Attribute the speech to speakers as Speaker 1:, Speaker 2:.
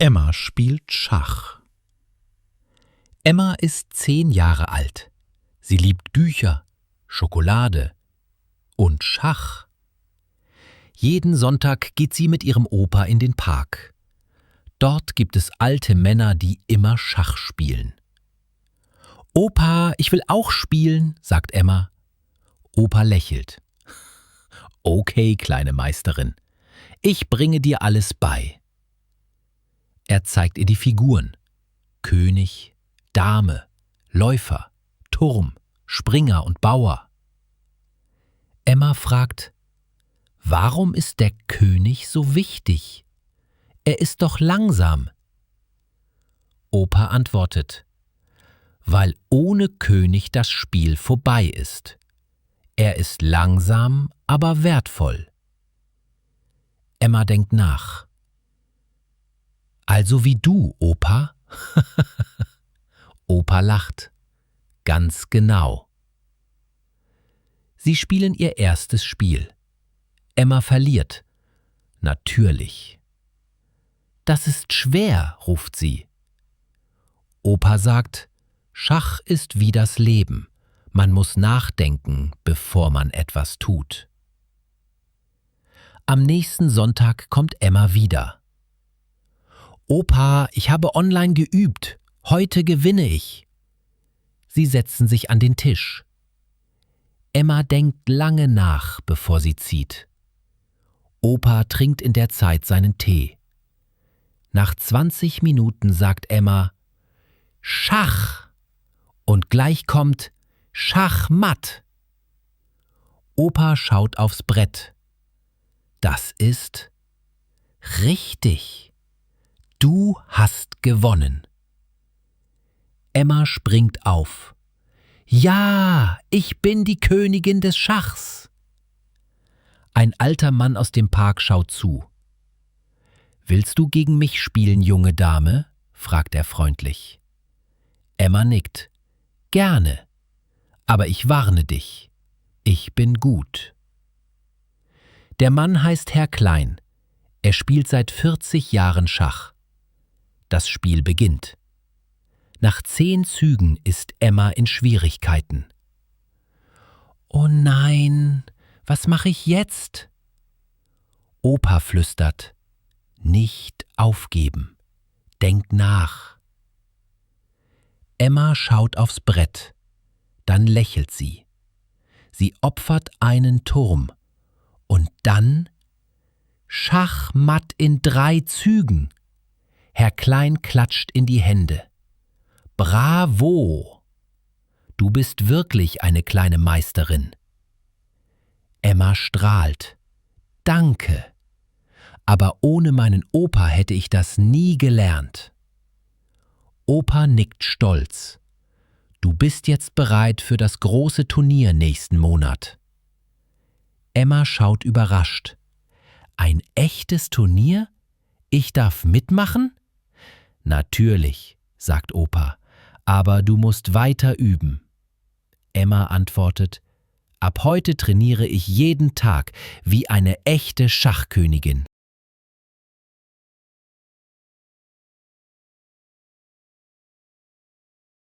Speaker 1: Emma spielt Schach. Emma ist 10 Jahre alt. Sie liebt Bücher, Schokolade und Schach. Jeden Sonntag geht sie mit ihrem Opa in den Park. Dort gibt es alte Männer, die immer Schach spielen. »Opa, ich will auch spielen«, sagt Emma. Opa lächelt. »Okay, kleine Meisterin, ich bringe dir alles bei.« Er zeigt ihr die Figuren: König, Dame, Läufer, Turm, Springer und Bauer. Emma fragt: »Warum ist der König so wichtig? Er ist doch langsam.« Opa antwortet: »Weil ohne König das Spiel vorbei ist. Er ist langsam, aber wertvoll.« Emma denkt nach. »Also wie du, Opa?« Opa lacht. »Ganz genau.« Sie spielen ihr erstes Spiel. Emma verliert. Natürlich. »Das ist schwer«, ruft sie. Opa sagt: »Schach ist wie das Leben. Man muss nachdenken, bevor man etwas tut.« Am nächsten Sonntag kommt Emma wieder. »Opa, ich habe online geübt. Heute gewinne ich.« Sie setzen sich an den Tisch. Emma denkt lange nach, bevor sie zieht. Opa trinkt in der Zeit seinen Tee. Nach 20 Minuten sagt Emma: »Schach!« Und gleich kommt Schachmatt. Opa schaut aufs Brett. Das ist richtig. Du hast gewonnen. Emma springt auf. Ja, ich bin die Königin des Schachs. Ein alter Mann aus dem Park schaut zu. »Willst du gegen mich spielen, junge Dame?« fragt er freundlich. Emma nickt. »Gerne. Aber ich warne dich. Ich bin gut.« Der Mann heißt Herr Klein. Er spielt seit 40 Jahren Schach. Das Spiel beginnt. Nach 10 Zügen ist Emma in Schwierigkeiten. »Oh nein, was mache ich jetzt?« Opa flüstert: »Nicht aufgeben. Denk nach.« Emma schaut aufs Brett. Dann lächelt sie. Sie opfert einen Turm. Und dann Schachmatt in 3 Zügen. Herr Klein klatscht in die Hände. »Bravo! Du bist wirklich eine kleine Meisterin.« Emma strahlt. »Danke. Aber ohne meinen Opa hätte ich das nie gelernt.« Opa nickt stolz. »Du bist jetzt bereit für das große Turnier nächsten Monat.« Emma schaut überrascht. »Ein echtes Turnier? Ich darf mitmachen?« »Natürlich«, sagt Opa, »aber du musst weiter üben.« Emma antwortet: »Ab heute trainiere ich jeden Tag wie eine echte Schachkönigin.«